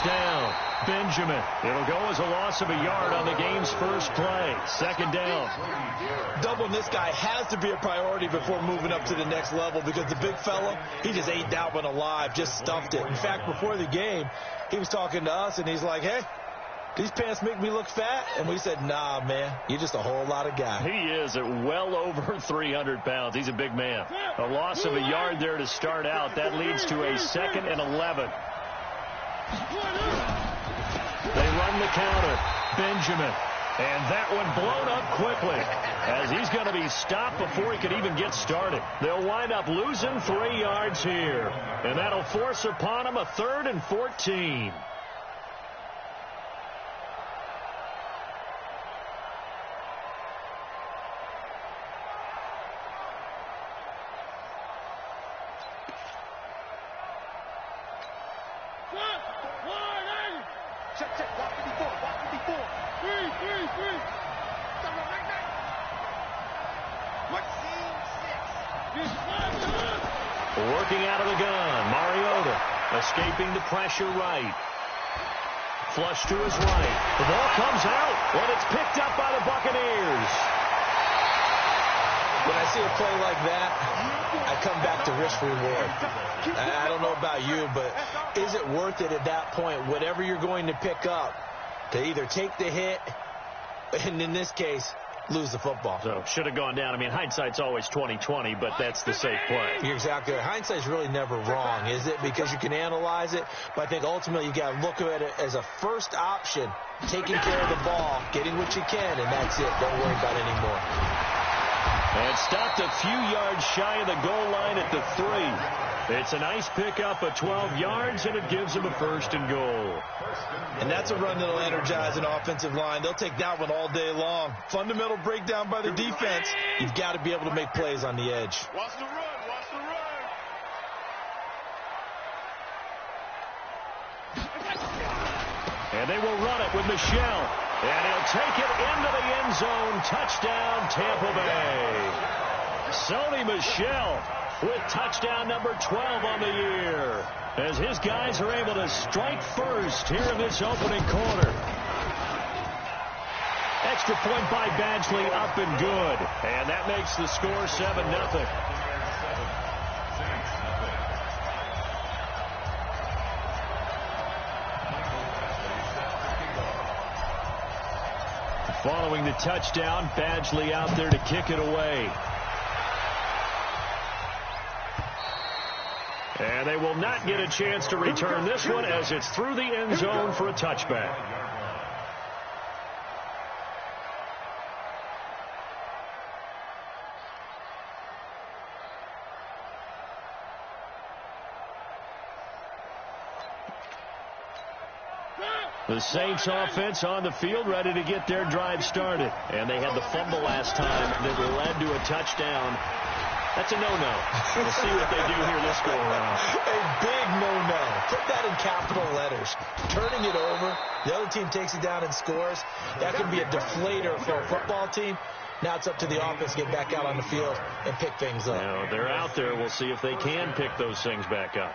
Down. Benjamin. It'll go as a loss of a yard on the game's first play. Second down. Doubling this guy has to be a priority before moving up to the next level because the big fella, he just ate that one alive, just stuffed it. In fact, before the game, he was talking to us, and he's like, hey, these pants make me look fat? And we said, nah, man, you're just a whole lot of guy. He is at well over 300 pounds. He's a big man. A loss of a yard there to start out. That leads to a 2nd and 11. They run the counter. Benjamin. And that one blown up quickly as he's going to be stopped before he could even get started. They'll wind up losing 3 yards here. And that'll force upon him a 3rd and 14. Working out of the gun, Mariota escaping the pressure right. Flush to his right. The ball comes out, and it's picked up by the Buccaneers. When I see a play like that, I come back to risk reward. I don't know about you, but is it worth it at that point, whatever you're going to pick up, to either take the hit, and in this case, lose the football? So should have gone down. I mean, hindsight's always 20/20, but that's the safe play. You're exactly right. Hindsight's really never wrong, is it? Because you can analyze it, but I think ultimately you got to look at it as a first option, taking care of the ball, getting what you can, and that's it. Don't worry about it anymore. And stopped a few yards shy of the goal line at the 3. It's a nice pickup of 12 yards, and it gives them a 1st and goal. And that's a run that'll energize an offensive line. They'll take that one all day long. Fundamental breakdown by the defense. You've got to be able to make plays on the edge. Watch the run. Watch the run. And they will run it with Michelle. And he'll take it into the end zone. Touchdown, Tampa Bay. Sony Michel with touchdown number 12 on the year, as his guys are able to strike first here in this opening quarter. Extra point by Badgley, up and good. And that makes the score 7-0. Following the touchdown, Badgley out there to kick it away. And they will not get a chance to return this one as it's through the end zone for a touchback. The Saints offense on the field, ready to get their drive started. And they had the fumble last time that led to a touchdown. That's a no-no. We'll see what they do here this go-around. A big no-no. Put that in capital letters. Turning it over, the other team takes it down and scores. That can be a deflator for a football team. Now it's up to the offense to get back out on the field and pick things up. Now, they're out there. We'll see if they can pick those things back up.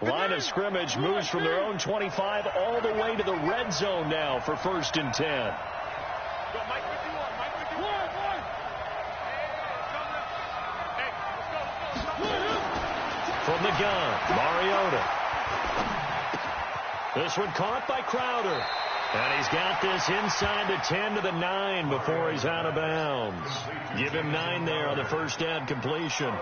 Line of scrimmage moves from their own 25 all the way to the red zone now for 1st and 10. From the gun, Mariota. This one caught by Crowder. And he's got this inside the 10 to the 9 before he's out of bounds. Give him 9 there on the first down completion.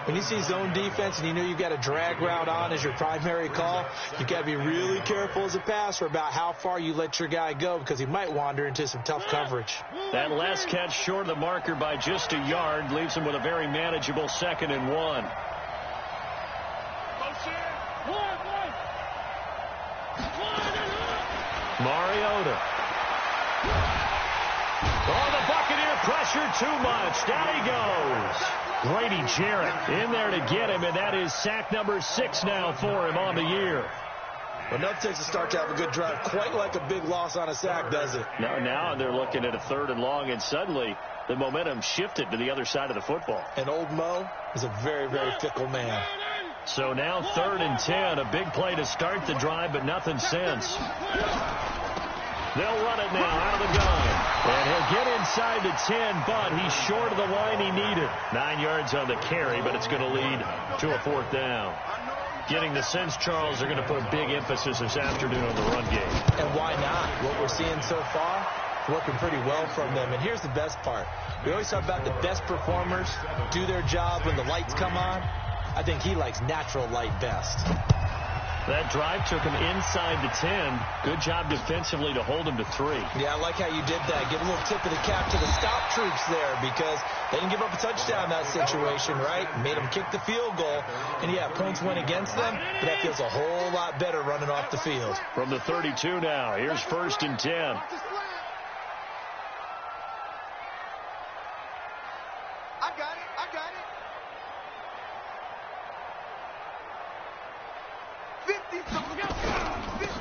When you see zone defense and you know you've got a drag route on as your primary call, you've got to be really careful as a passer about how far you let your guy go because he might wander into some tough coverage. That last catch short of the marker by just a yard leaves him with a very manageable 2nd and 1. Mariota. Oh, the Buccaneer pressure too much. Down he goes. Grady Jarrett in there to get him, and that is sack number 6 now for him on the year. Well, enough takes a start to have a good drive. Quite like a big loss on a sack, does it? Now they're looking at a 3rd and long, and suddenly the momentum shifted to the other side of the football. And old Mo is a very, very fickle man. So now 3rd and 10, a big play to start the drive, but nothing since. They'll run it now out of the gun. And he'll get inside the 10, but he's short of the line he needed. 9 yards on the carry, but it's going to lead to a 4th down. Getting the sense, Charles, they're going to put a big emphasis this afternoon on the run game. And why not? What we're seeing so far, working pretty well from them. And here's the best part. We always talk about the best performers do their job when the lights come on. I think he likes natural light best. That drive took him inside the 10. Good job defensively to hold him to 3. Yeah, I like how you did that. Give a little tip of the cap to the stop troops there because they didn't give up a touchdown in that situation, right? Made them kick the field goal. And, yeah, points went against them, but that feels a whole lot better running off the field. From the 32 now, here's 1st and 10. I got it. 50.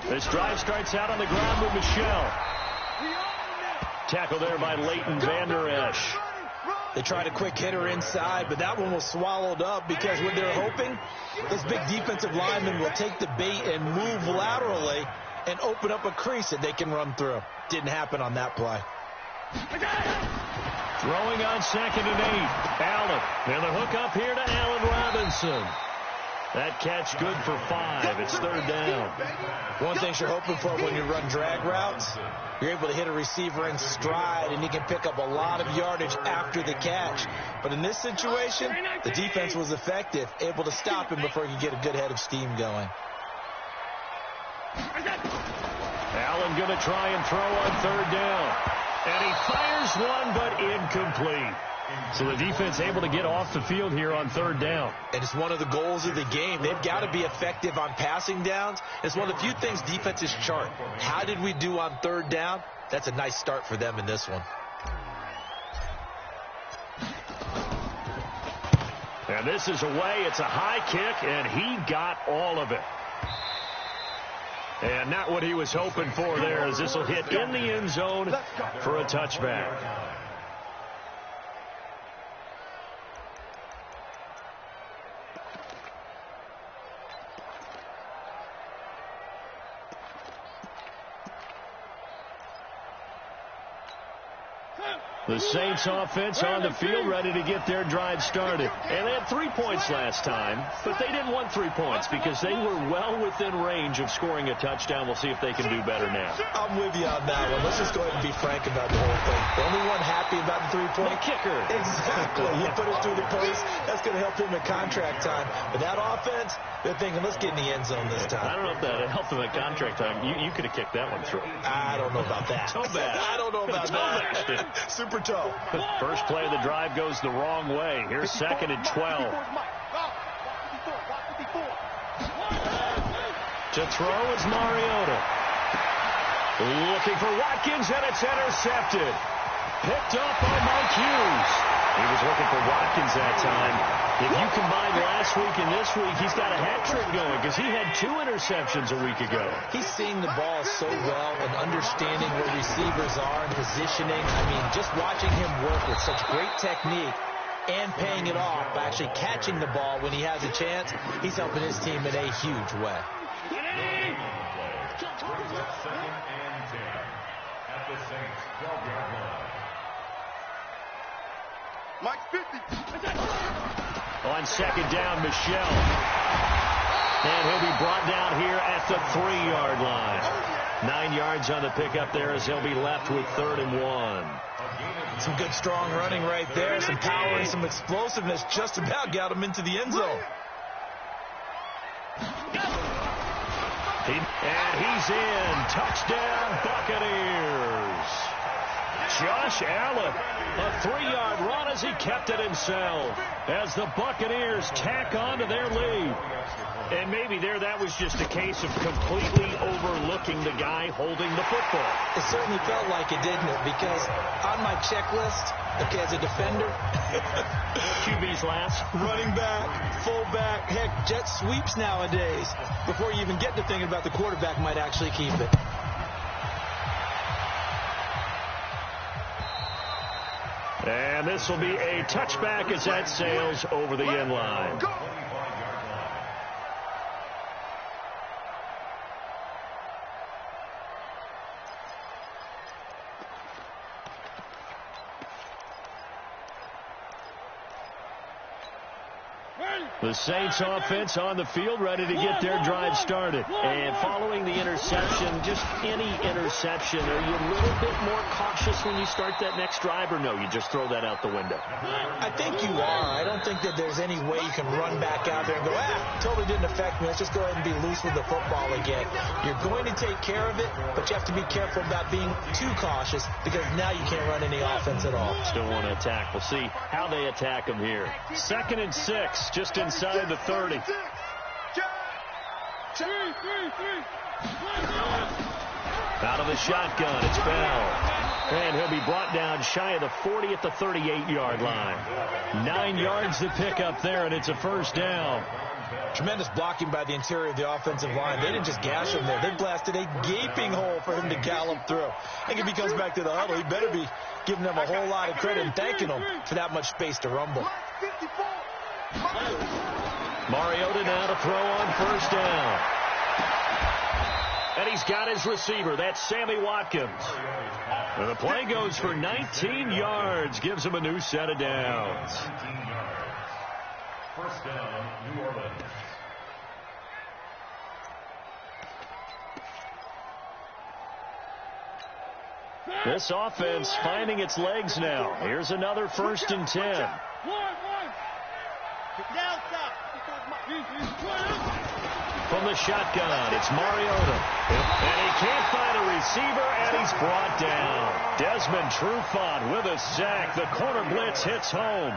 This drive starts out on the ground with Michel. Tackle there by Leighton Vander Esch. They tried a quick hitter inside, but that one was swallowed up because what they're hoping, this big defensive lineman will take the bait and move laterally and open up a crease that they can run through. Didn't happen on that play. Throwing on 2nd and 8. Allen. And the hook up here to Allen Robinson. That catch good for 5. It's 3rd down. One thing you're hoping for when you run drag routes, you're able to hit a receiver in stride, and he can pick up a lot of yardage after the catch. But in this situation, the defense was effective, able to stop him before he could get a good head of steam going. Allen going to try and throw on 3rd down. And he fires one, but incomplete. So the defense able to get off the field here on 3rd down. And it's one of the goals of the game. They've got to be effective on passing downs. It's one of the few things defenses chart. How did we do on 3rd down? That's a nice start for them in this one. And this is away. It's a high kick, and he got all of it. And not what he was hoping for there, as this will hit in the end zone for a touchback. The Saints offense on the field ready to get their drive started. And they had 3 points last time, but they didn't want 3 points because they were well within range of scoring a touchdown. We'll see if they can do better now. I'm with you on that one. Let's just go ahead and be frank about the whole thing. The only one happy about the 3-point kicker. Exactly. He put it through the post. That's going to help him in contract time. But that offense, they're thinking, let's get in the end zone this time. I don't know if that helped him at contract time. You could have kicked that one through. I don't know about that. Toe bash. I don't know about that. Super toe. First play of the drive goes the wrong way. Here's 2nd and 12. To throw is Mariota. Looking for Watkins, and it's intercepted. Picked up by Mike Hughes. He was looking for Watkins that time. If you combine last week and this week, he's got a hat trick going because he had 2 interceptions a week ago. He's seeing the ball so well and understanding where receivers are and positioning. I mean, just watching him work with such great technique and paying it off by actually catching the ball when he has a chance, he's helping his team in a huge way. Mike 50. On 2nd down, Michel. And he'll be brought down here at the 3-yard line. 9 yards on the pickup there as he'll be left with 3rd and 1. Some good, strong running right there. Some power and some explosiveness just about got him into the end zone. And he's in. Touchdown, Buccaneers. Josh Allen, a 3-yard run as he kept it himself, as the Buccaneers tack on to their lead. And maybe that was just a case of completely overlooking the guy holding the football. It certainly felt like it, didn't it? Because on my checklist, okay, as a defender, QB's last. running back, fullback, heck, jet sweeps nowadays. Before you even get to thinking about the quarterback might actually keep it. And this will be a touchback as that sails over the end line. The Saints offense on the field, ready to get their drive started. And following the interception, just any interception, are you a little bit more cautious when you start that next drive, or no, you just throw that out the window? I think you are. I don't think that there's any way you can run back out there and go, totally didn't affect me. Let's just go ahead and be loose with the football again. You're going to take care of it, but you have to be careful about being too cautious because now you can't run any offense at all. Still want to attack. We'll see how they attack them here. 2nd and 6, just inside the 30. Out of the shotgun, it's Bell. And he'll be brought down shy of the 40 at the 38-yard line. 9 yards to pick up there, and it's a first down. Tremendous blocking by the interior of the offensive line. They didn't just gash him there. They blasted a gaping hole for him to gallop through. I think if he comes back to the huddle, he better be giving them a whole lot of credit and thanking them for that much space to rumble. Mariota now to throw on first down. And he's got his receiver. That's Sammy Watkins. And the play goes for 19 yards. Gives him a new set of downs. First down, New Orleans. This offense finding its legs now. Here's another 1st and 10. From the shotgun, it's Mariota. And he can't find a receiver, and he's brought down. Desmond Trufant with a sack. The corner blitz hits home.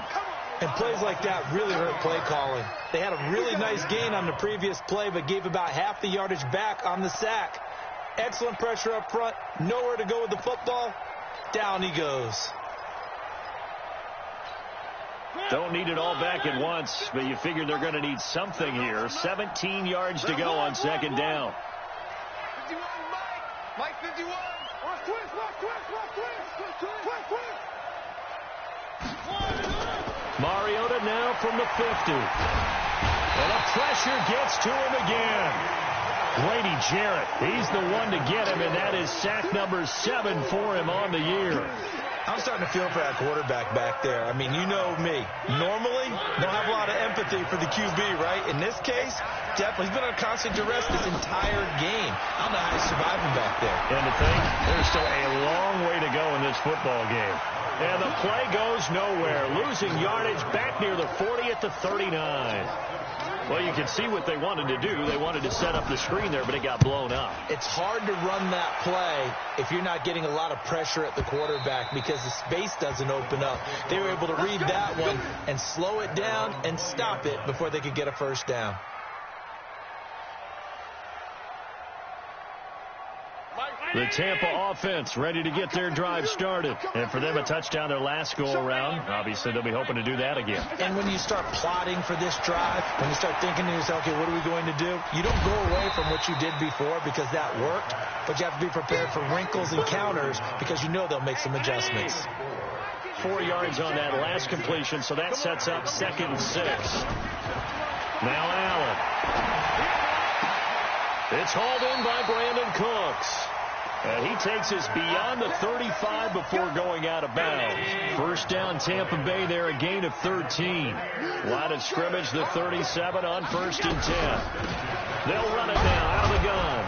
And plays like that really hurt play calling. They had a really nice gain on the previous play, but gave about half the yardage back on the sack. Excellent pressure up front. Nowhere to go with the football. Down he goes. Don't need it all back at once, but you figure they're going to need something here. 17 yards to go on 2nd down. 51, Mike 51. Watch twist. Mariota now from the 50. And the pressure gets to him again. Grady Jarrett, he's the one to get him, and that is sack number 7 for him on the year. I'm starting to feel for that quarterback back there. I mean, you know me. Normally, don't have a lot of empathy for the QB, right? In this case, definitely. He's been on constant duress this entire game. I don't know how he's surviving back there. And to think, there's still a long way to go in this football game. And the play goes nowhere. Losing yardage back near the 40 at the 39. Well, you can see what they wanted to do. They wanted to set up the screen there, but it got blown up. It's hard to run that play if you're not getting a lot of pressure at the quarterback because the space doesn't open up. They were able to read that one and slow it down and stop it before they could get a first down. The Tampa offense ready to get their drive started. And for them, a touchdown their last go-around. Obviously, they'll be hoping to do that again. And when you start plotting for this drive, when you start thinking to yourself, okay, what are we going to do? You don't go away from what you did before because that worked, but you have to be prepared for wrinkles and counters because you know they'll make some adjustments. 4 yards on that last completion, so that sets up 2nd and 6. Now Allen. It's hauled in by Brandon Cooks. And he takes us beyond the 35 before going out of bounds. First down, Tampa Bay there, a gain of 13. Line of scrimmage, the 37 on 1st and 10. They'll run it now out of the gun.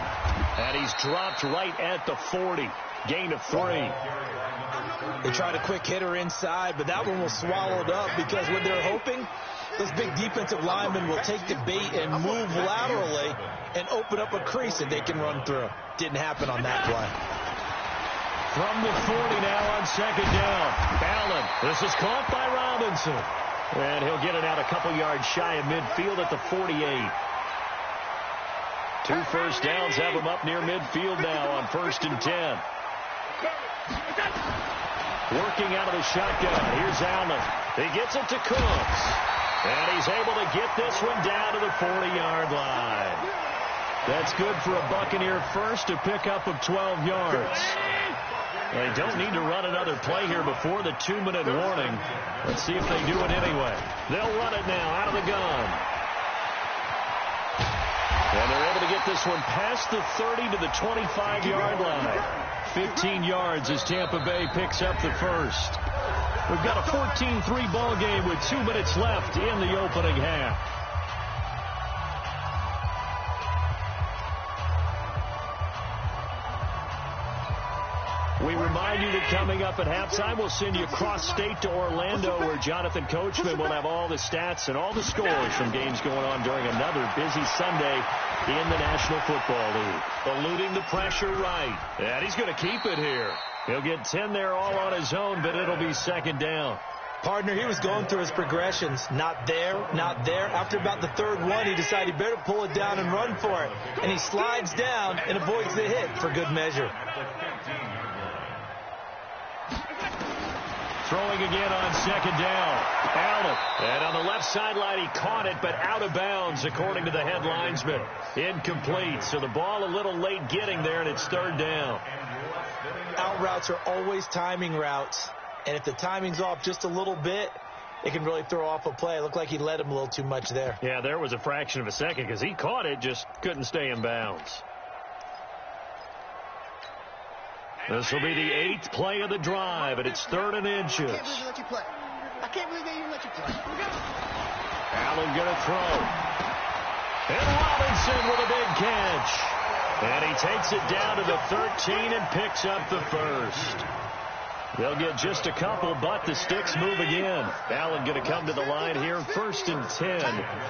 And he's dropped right at the 40. Gain of 3. They tried a quick hitter inside, but that one was swallowed up because what they're hoping, those big defensive linemen will take the bait and move laterally and open up a crease that they can run through. Didn't happen on that play. From the 40 now on second down. Allen. This is caught by Robinson. And he'll get it out a couple yards shy of midfield at the 48. 2 first downs have him up near midfield now on 1st and 10. Working out of the shotgun. Here's Allen. He gets it to Cooks. And he's able to get this one down to the 40-yard line. That's good for a Buccaneer first, a pickup of 12 yards. They don't need to run another play here before the 2-minute warning. Let's see if they do it anyway. They'll run it now out of the gun. And they're able to get this one past the 30 to the 25-yard line. 15 yards as Tampa Bay picks up the first. We've got a 14-3 ball game with 2 minutes left in the opening half. We remind you that coming up at halftime, we'll send you across state to Orlando, where Jonathan Coachman will have all the stats and all the scores from games going on during another busy Sunday in the National Football League. Eluding the pressure right. And he's going to keep it here. He'll get 10 there all on his own, but it'll be second down. Partner, he was going through his progressions. Not there, not there. After about the third one, he decided he better pull it down and run for it. And he slides down and avoids the hit for good measure. Throwing again on second down. Allen. And on the left sideline, he caught it, but out of bounds, according to the head linesman. Incomplete. So the ball a little late getting there, and it's third down. Out routes are always timing routes. And if the timing's off just a little bit, it can really throw off a play. It looked like he led him a little too much there. Yeah, there was a fraction of a second because he caught it, just couldn't stay in bounds. This will be the 8th play of the drive, and it's 3rd and inches. I can't believe they even let you play. Allen going to throw. And Robinson with a big catch. And he takes it down to the 13 and picks up the first. They'll get just a couple, but the sticks move again. Allen going to come to the line here, 1st and 10.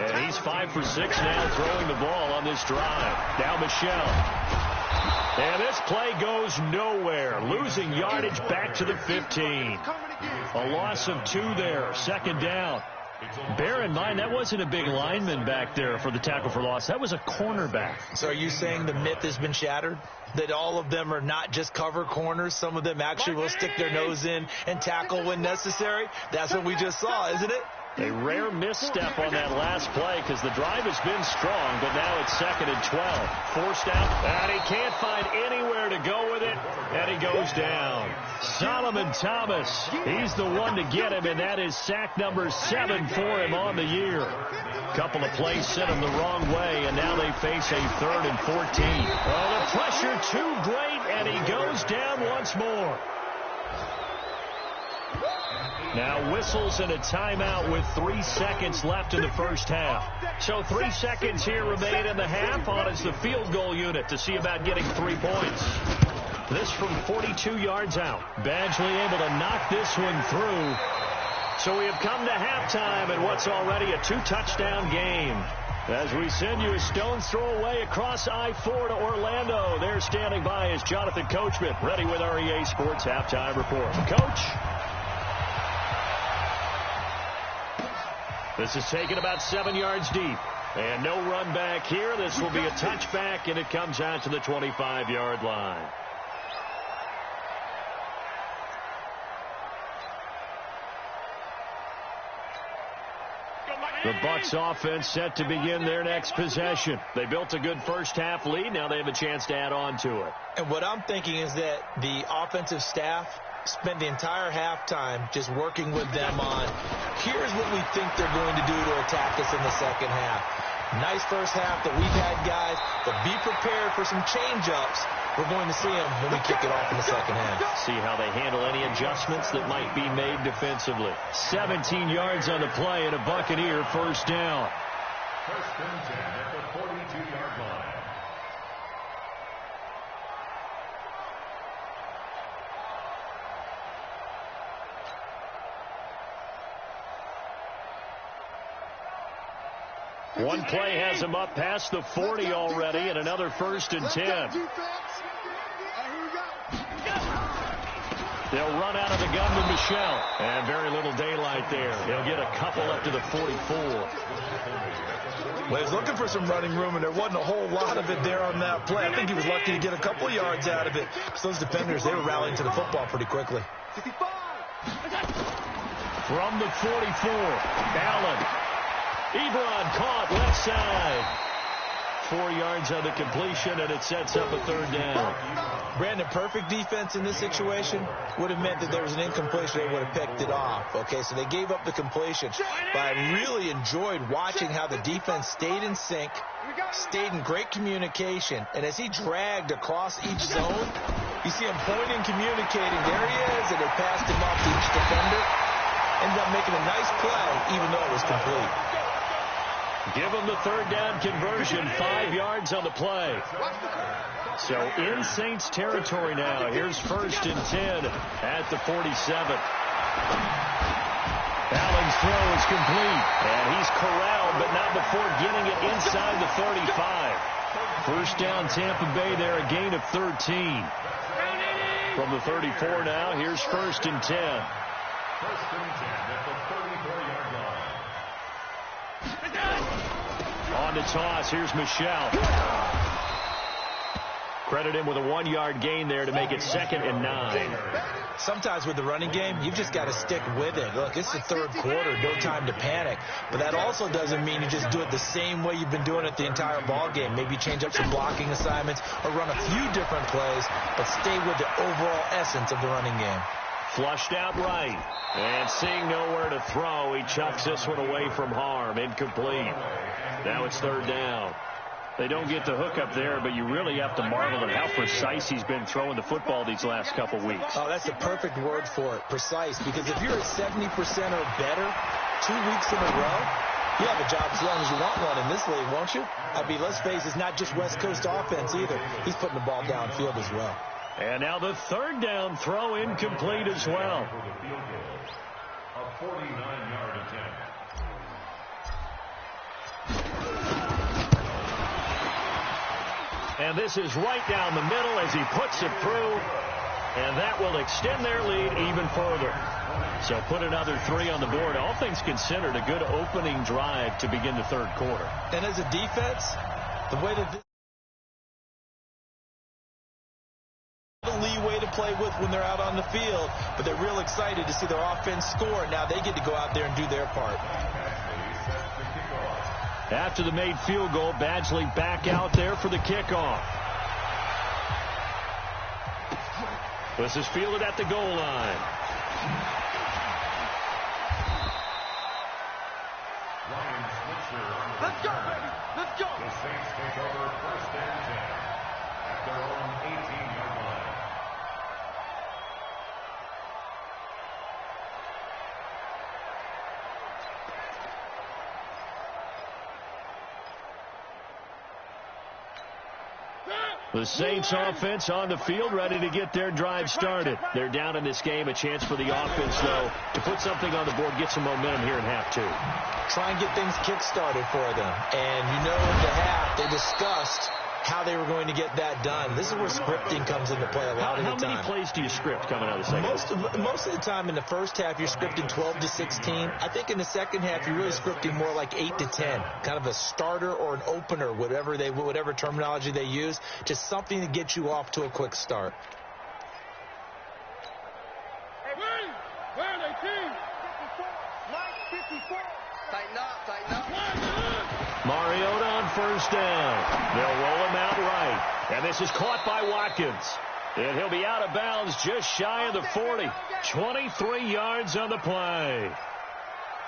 And he's 5 for 6 now throwing the ball on this drive. Now Michel. And this play goes nowhere. Losing yardage back to the 15. A loss of 2 there. Second down. Bear in mind, that wasn't a big lineman back there for the tackle for loss. That was a cornerback. So are you saying the myth has been shattered? That all of them are not just cover corners? Some of them actually will stick their nose in and tackle when necessary? That's what we just saw, isn't it? A rare misstep on that last play because the drive has been strong, but now it's 2nd and 12. Forced out, and he can't find anywhere to go with it, and he goes down. Solomon Thomas, he's the one to get him, and that is sack number 7 for him on the year. Couple of plays sent him the wrong way, and now they face a 3rd and 14. Oh, the pressure too great, and he goes down once more. Now whistles and a timeout with 3 seconds left in the first half. So 3 seconds here remain in the half on as the field goal unit to see about getting 3 points. This from 42 yards out. Badgley able to knock this one through. So we have come to halftime in what's already a 2-touchdown game. As we send you a stone's throw away across I-4 to Orlando. There standing by is Jonathan Coachman, ready with our EA Sports Halftime Report. Coach? This is taken about 7 yards deep. And no run back here. This will be a touchback, and it comes out to the 25-yard line. The Bucs offense set to begin their next possession. They built a good first-half lead. Now they have a chance to add on to it. And what I'm thinking is that the offensive staff spent the entire halftime just working with them on, here's what we think they're going to do to attack us in the second half. Nice first half that we've had, guys, but be prepared for some change-ups. We're going to see them when we kick it off in the second half. See how they handle any adjustments that might be made defensively. 17 yards on the play and a Buccaneer first down. 1st and 10 at the 42-yard line. One play has him up past the 40 already, and another 1st and 10. They'll run out of the gun with Michel. And very little daylight there. He'll get a couple up to the 44. Well, he was looking for some running room, and there wasn't a whole lot of it there on that play. I think he was lucky to get a couple yards out of it. Because those defenders, they were rallying to the football pretty quickly. From the 44, Allen. Ebron caught left side. 4 yards on the completion, and it sets up a third down. Brandon, perfect defense in this situation would have meant that there was an incompletion. They would have picked it off. Okay, so they gave up the completion. But I really enjoyed watching how the defense stayed in sync, stayed in great communication. And as he dragged across each zone, you see him pointing, communicating. There he is, and they passed him off to each defender. Ended up making a nice play, even though it was complete. Give them the third down conversion, 5 yards on the play. So in Saints territory now. Here's 1st and 10 at the 47. Allen's throw is complete, and he's corralled, but not before getting it inside the 35. First down, Tampa Bay there, a gain of 13. From the 34 now, here's 1st and 10. 1st and 10 at the 34-yard line. On the toss, here's Michel. Credit him with a 1-yard gain there to make it 2nd and 9. Sometimes with the running game, you've just got to stick with it. Look, it's the third quarter, no time to panic. But that also doesn't mean you just do it the same way you've been doing it the entire ball game. Maybe change up some blocking assignments or run a few different plays, but stay with the overall essence of the running game. Flushed out right. And seeing nowhere to throw, he chucks this one away from harm. Incomplete. Now it's third down. They don't get the hook up there, but you really have to marvel at how precise he's been throwing the football these last couple weeks. Oh, that's the perfect word for it, precise. Because if you're at 70% or better 2 weeks in a row, you have a job as long as you want one in this league, won't you? I mean, let's face it, it's not just West Coast offense either. He's putting the ball downfield as well. And now the third down throw incomplete as well. A 49-yard attempt. And this is right down the middle as he puts it through. And that will extend their lead even further. So put another 3 on the board. All things considered, a good opening drive to begin the third quarter. And as a defense, the way that this leeway to play with when they're out on the field, but they're real excited to see their offense score. Now they get to go out there and do their part. After the made field goal, Badgley back out there for the kickoff. This is fielded at the goal line. Let's go, baby. Let's go. The Saints take over 1st and 10 at their own 18-yard line. The Saints offense on the field, ready to get their drive started. They're down in this game. A chance for the offense, though, to put something on the board, get some momentum here in half 2. Try and get things kick-started for them. And you know in the half, they discussed how they were going to get that done. This is where scripting comes into play a lot of the time. How many plays do you script coming out of the second? Most of the time in the first half, you're scripting 12 to 16. I think in the second half, you're really scripting more like 8 to 10. Kind of a starter or an opener, whatever terminology they use. Just something to get you off to a quick start. Hey, where are they, team? 54. Tighten up, tighten up. Mariota on first down. They'll roll him out right. And this is caught by Watkins. And he'll be out of bounds just shy of the 40. 23 yards on the play.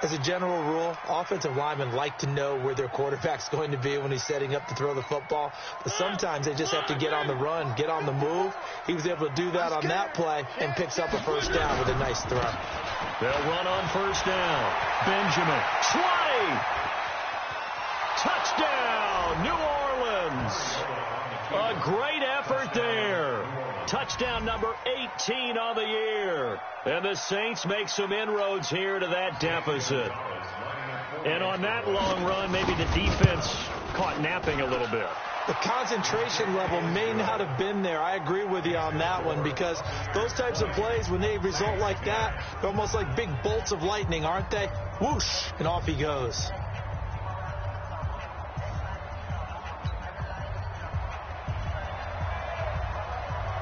As a general rule, offensive linemen like to know where their quarterback's going to be when he's setting up to throw the football. But sometimes they just have to get on the run, get on the move. He was able to do that on that play and picks up a first down with a nice throw. They'll run on first down. Benjamin. 20. Touchdown, New Orleans. A great effort there. Touchdown number 18 on the year. And the Saints make some inroads here to that deficit. And on that long run, maybe the defense caught napping a little bit. The concentration level may not have been there. I agree with you on that one, because those types of plays, when they result like that, they're almost like big bolts of lightning, aren't they? Whoosh, and off he goes.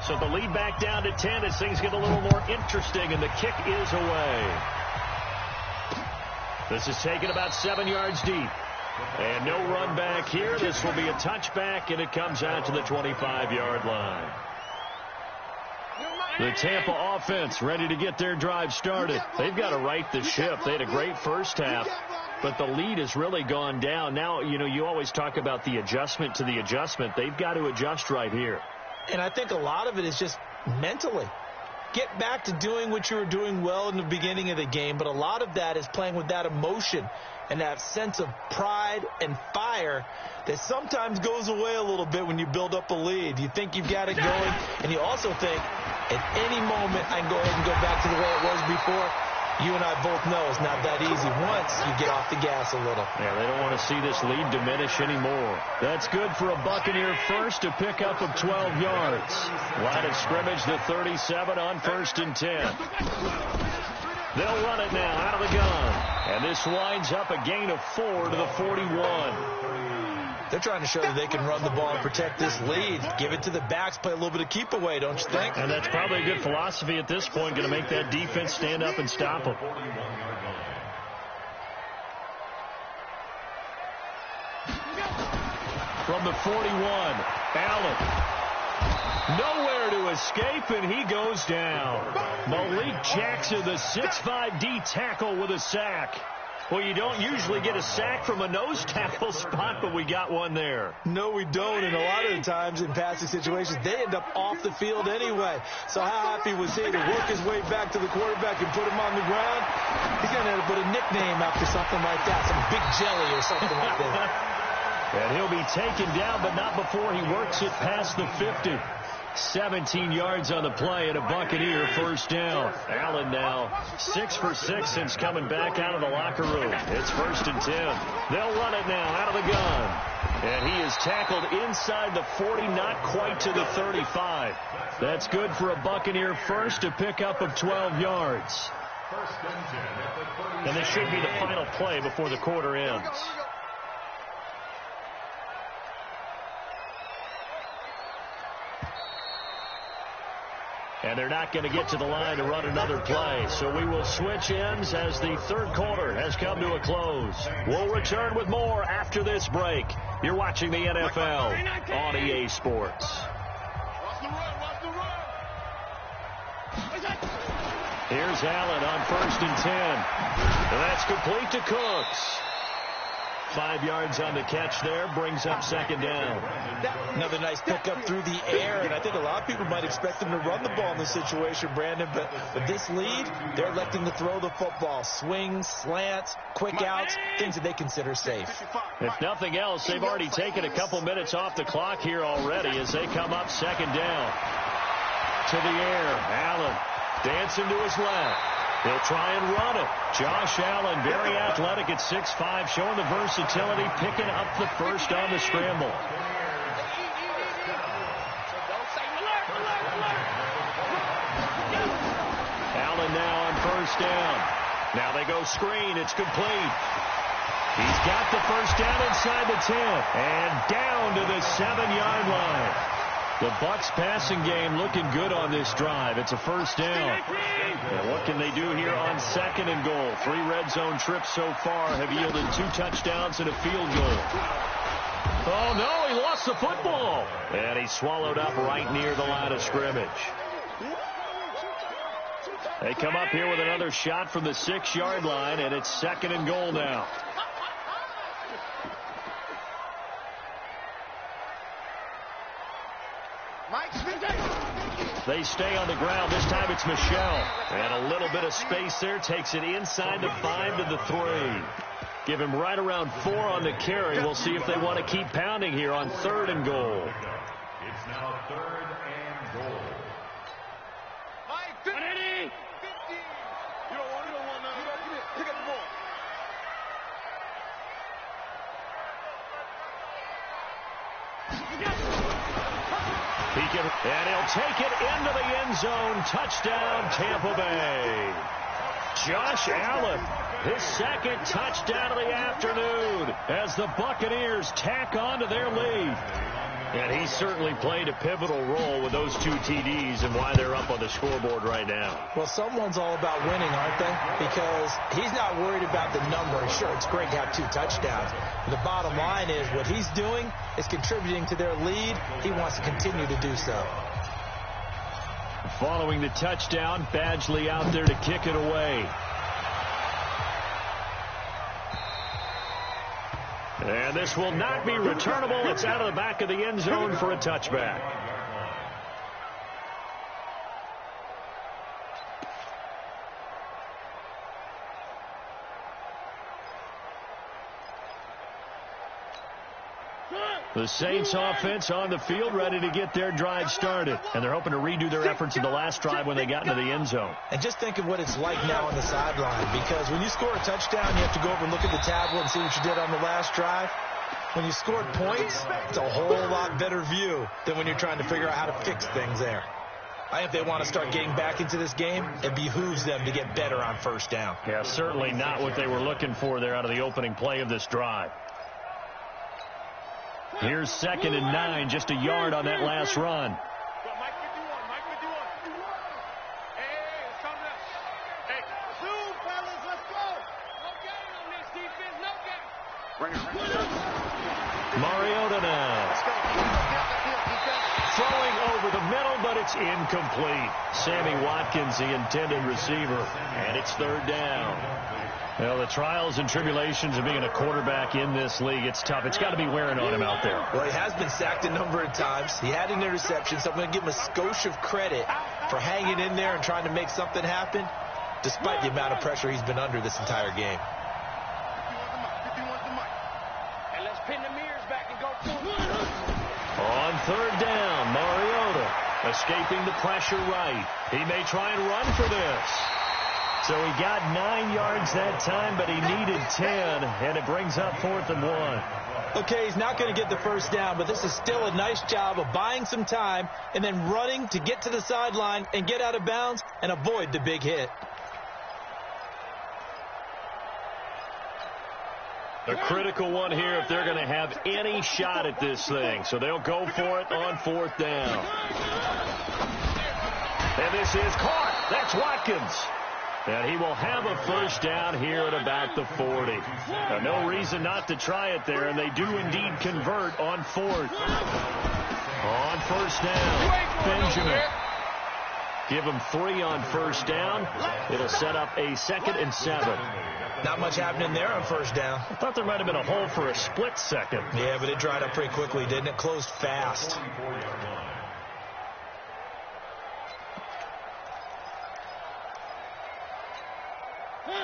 So the lead back down to 10 as things get a little more interesting, and the kick is away. This is taken about 7 yards deep. And no run back here. This will be a touchback, and it comes out to the 25-yard line. The Tampa offense ready to get their drive started. They've got to right the ship. They had a great first half, but the lead has really gone down. Now, you know, you always talk about the adjustment to the adjustment. They've got to adjust right here. And I think a lot of it is just mentally. Get back to doing what you were doing well in the beginning of the game, but a lot of that is playing with that emotion and that sense of pride and fire that sometimes goes away a little bit when you build up a lead. You think you've got it going, and you also think at any moment I can go ahead and go back to the way it was before. You and I both know it's not that easy once you get off the gas a little. Yeah, they don't want to see this lead diminish anymore. That's good for a Buccaneer first, a pickup of 12 yards. Line of scrimmage, the 37 on 1st and 10. They'll run it now out of the gun. And this winds up a gain of 4 to the 41. They're trying to show that they can run the ball and protect this lead. Give it to the backs, play a little bit of keep away, don't you think? And that's probably a good philosophy at this point, going to make that defense stand up and stop them. From the 41, Allen. Nowhere to escape, and he goes down. Malik Jackson, the 6'5" D tackle with a sack. Well, you don't usually get a sack from a nose tackle spot, but we got one there. No, we don't, and a lot of the times in passing situations, they end up off the field anyway. So how happy was he to work his way back to the quarterback and put him on the ground? He's going to end up with a nickname after something like that, some Big Jelly or something like that. And he'll be taken down, but not before he works it past the 50. 17 yards on the play and a Buccaneer first down. Allen now 6 for 6 since coming back out of the locker room. It's 1st and 10. They'll run it now out of the gun. And he is tackled inside the 40, not quite to the 35. That's good for a Buccaneer first, a pickup of 12 yards. And this should be the final play before the quarter ends. And they're not going to get to the line to run another play. So we will switch ends as the third quarter has come to a close. We'll return with more after this break. You're watching the NFL on EA Sports. Here's Allen on 1st and 10. And that's complete to Cooks. 5 yards on the catch there, brings up 2nd down. Another nice pickup through the air, and I think a lot of people might expect them to run the ball in this situation, Brandon, but with this lead, they're electing to throw the football. Swings, slants, quick outs, things that they consider safe. If nothing else, they've already taken a couple minutes off the clock here already as they come up 2nd down. To the air, Allen dancing to his left. He'll try and run it. Josh Allen, very athletic at 6'5", showing the versatility, picking up the first on the scramble. Allen now on 1st down. Now they go screen. It's complete. He's got the first down inside the 10 and down to the 7-yard line. The Bucs passing game looking good on this drive. It's a first down. And what can they do here on 2nd and goal? 3 red zone trips so far have yielded 2 touchdowns and a field goal. Oh, no, he lost the football. And he's swallowed up right near the line of scrimmage. They come up here with another shot from the 6-yard line, and it's 2nd and goal now. They stay on the ground. This time it's Michel. And a little bit of space there. Takes it inside the 5 to the 3. Give him right around 4 on the carry. We'll see if they want to keep pounding here on 3rd and goal. It's now 3rd and goal. Mike, 50. 50. You don't want to. Pick up the ball. And he'll take it into the end zone. Touchdown, Tampa Bay. Josh Allen, his second touchdown of the afternoon as the Buccaneers tack on to their lead. And he certainly played a pivotal role with those 2 TDs and why they're up on the scoreboard right now. Well, someone's all about winning, aren't they? Because he's not worried about the number. Sure, it's great to have 2 touchdowns. But the bottom line is what he's doing is contributing to their lead. He wants to continue to do so. Following the touchdown, Badgley out there to kick it away. And this will not be returnable. It's out of the back of the end zone for a touchback. The Saints offense on the field ready to get their drive started. And they're hoping to redo their efforts in the last drive when they got into the end zone. And just think of what it's like now on the sideline. Because when you score a touchdown, you have to go over and look at the tablet and see what you did on the last drive. When you scored points, it's a whole lot better view than when you're trying to figure out how to fix things there. I think if they want to start getting back into this game, it behooves them to get better on first down. Yeah, certainly not what they were looking for there out of the opening play of this drive. Here's 2nd and 9, just a yard on that last run. Mariota now. Throwing over the middle, but it's incomplete. Sammy Watkins, the intended receiver, and it's 3rd down. Well, the trials and tribulations of being a quarterback in this league, it's tough. It's got to be wearing on him out there. Well, he has been sacked a number of times. He had an interception, so I'm going to give him a skosh of credit for hanging in there and trying to make something happen, despite the amount of pressure he's been under this entire game. And let's pin the mirrors back and go forward. On 3rd down, Mariota escaping the pressure right. He may try and run for this. So he got 9 yards that time, but he needed 10, and it brings up 4th and 1. Okay, he's not going to get the first down, but this is still a nice job of buying some time and then running to get to the sideline and get out of bounds and avoid the big hit. A critical one here if they're going to have any shot at this thing. So they'll go for it on 4th down. And this is caught. That's Watkins. And he will have a first down here at about the 40. Now, no reason not to try it there, and they do indeed convert on 4th. On 1st down, Benjamin. Give him 3 on 1st down. It'll set up a 2nd and 7. Not much happening there on 1st down. I thought there might have been a hole for a split second. Yeah, but it dried up pretty quickly, didn't it? Closed fast.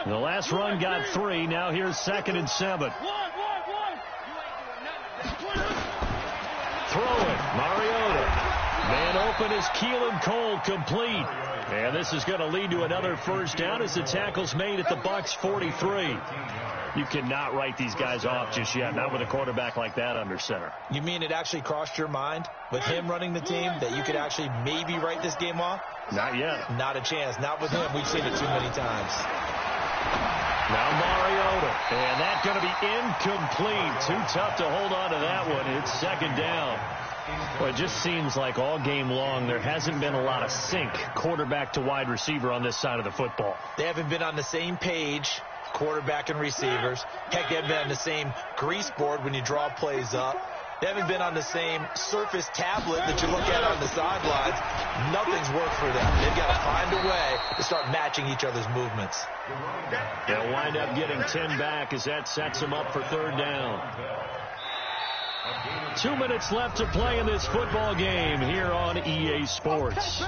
The last run got 3. Now here's 2nd and 7. Throw it. Mariota. Man open is Keelan Cole, complete. And this is going to lead to another first down as the tackle's made at the Bucs 43. You cannot write these guys off just yet, not with a quarterback like that under center. You mean it actually crossed your mind with him running the team that you could actually maybe write this game off? Not yet. Not a chance. Not with him. We've seen it too many times. Now Mariota, and that's going to be incomplete. Too tough to hold on to that one. It's 2nd down. Well, it just seems like all game long there hasn't been a lot of sync quarterback to wide receiver on this side of the football. They haven't been on the same page, quarterback and receivers. Heck, they haven't been on the same grease board when you draw plays up. They haven't been on the same surface tablet that you look at on the sidelines. Nothing's worked for them. They've got to find a way to start matching each other's movements. They'll wind up getting 10 back as that sets them up for 3rd down. 2 minutes left to play in this football game here on EA Sports.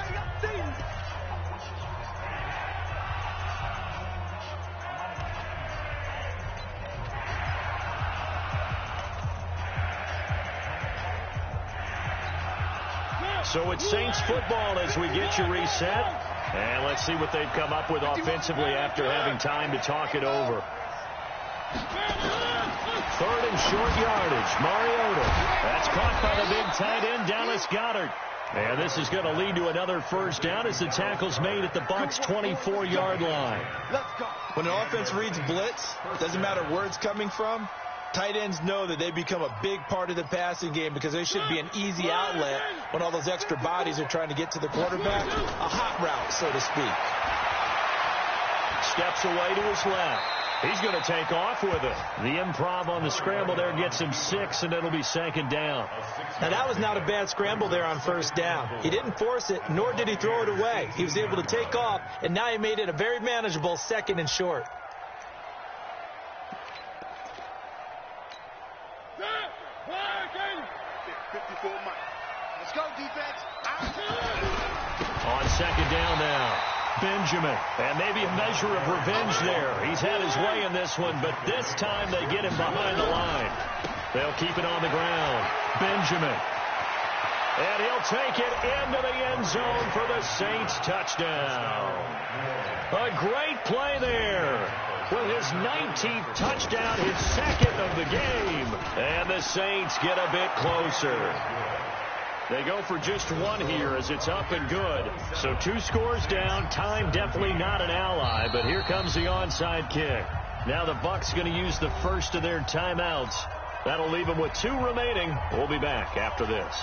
So it's Saints football as we get you reset. And let's see what they've come up with offensively after having time to talk it over. 3rd and short yardage. Mariota. That's caught by the big tight end, Dallas Goedert. And this is going to lead to another first down as the tackle's made at the Bucs' 24-yard line. Let's go. When an offense reads blitz, doesn't matter where it's coming from, tight ends know that they become a big part of the passing game because they should be an easy outlet when all those extra bodies are trying to get to the quarterback. A hot route, so to speak. Steps away to his left. He's going to take off with it. The improv on the scramble there gets him 6, and it'll be second down. Now, that was not a bad scramble there on first down. He didn't force it, nor did he throw it away. He was able to take off, and now he made it a very manageable 2nd and short. Let's go, defense. On second down now. Benjamin, and maybe a measure of revenge there. He's had his way in this one, but this time they get him behind the line. They'll keep it on the ground. Benjamin. And he'll take it into the end zone for the Saints touchdown. A great play there. With his 19th touchdown, his 2nd of the game. And the Saints get a bit closer. They go for just 1 here as it's up and good. So 2 scores down. Time definitely not an ally, but here comes the onside kick. Now the Bucs going to use the first of their timeouts. That'll leave them with 2 remaining. We'll be back after this.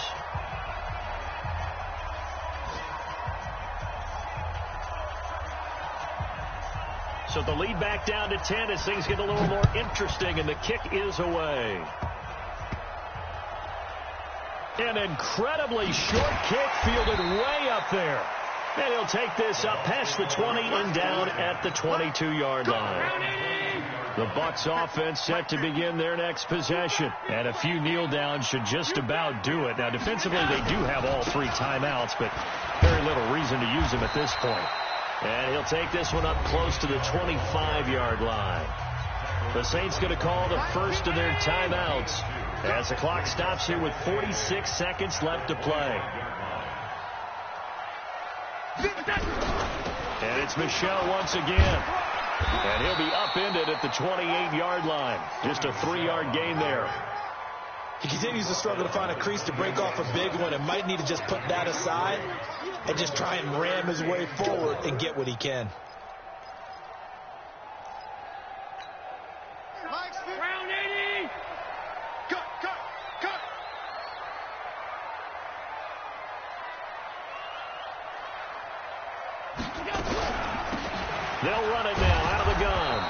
So the lead back down to 10 as things get a little more interesting, and the kick is away. An incredibly short kick fielded way up there. And he'll take this up past the 20 and down at the 22-yard line. The Bucs offense set to begin their next possession. And a few kneel downs should just about do it. Now, defensively, they do have all 3 timeouts, but very little reason to use them at this point. And he'll take this one up close to the 25-yard line. The Saints going to call the first of their timeouts as the clock stops here with 46 seconds left to play. And it's Michel once again. And he'll be upended at the 28-yard line. Just a 3-yard gain there. He continues to struggle to find a crease to break off a big one and might need to just put that aside and just try and ram his way forward and get what he can. Round 80. Cut. They'll run it now out of the gun.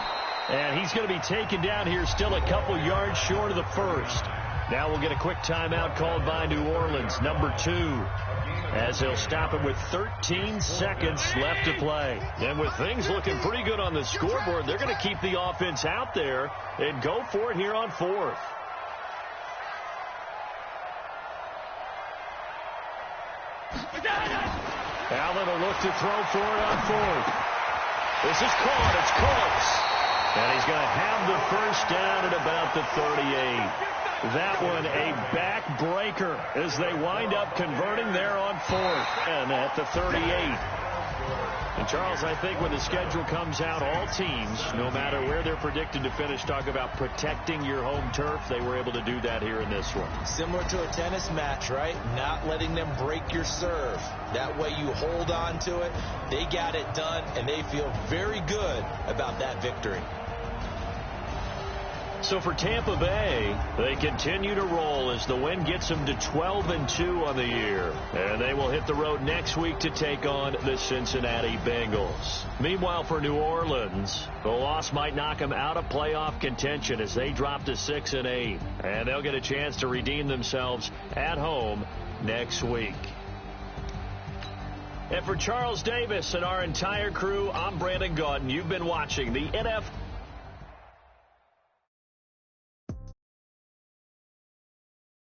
And he's going to be taken down here still a couple yards short of the first. Now we'll get a quick timeout called by New Orleans, number 2, as they'll stop it with 13 seconds left to play. And with things looking pretty good on the scoreboard, they're going to keep the offense out there and go for it here on 4th. Allen will look to throw for it on 4th. This is caught. It's close. And he's going to have the first down at about the 38. That one a backbreaker as they wind up converting there on 4th and at the 38. And, Charles, I think when the schedule comes out, all teams, no matter where they're predicted to finish, talk about protecting your home turf. They were able to do that here in this one. Similar to a tennis match, right? Not letting them break your serve. That way you hold on to it. They got it done, and they feel very good about that victory. So for Tampa Bay, they continue to roll as the win gets them to 12-2 on the year. And they will hit the road next week to take on the Cincinnati Bengals. Meanwhile, for New Orleans, the loss might knock them out of playoff contention as they drop to 6-8. And they'll get a chance to redeem themselves at home next week. And for Charles Davis and our entire crew, I'm Brandon Gaudin. You've been watching the NFL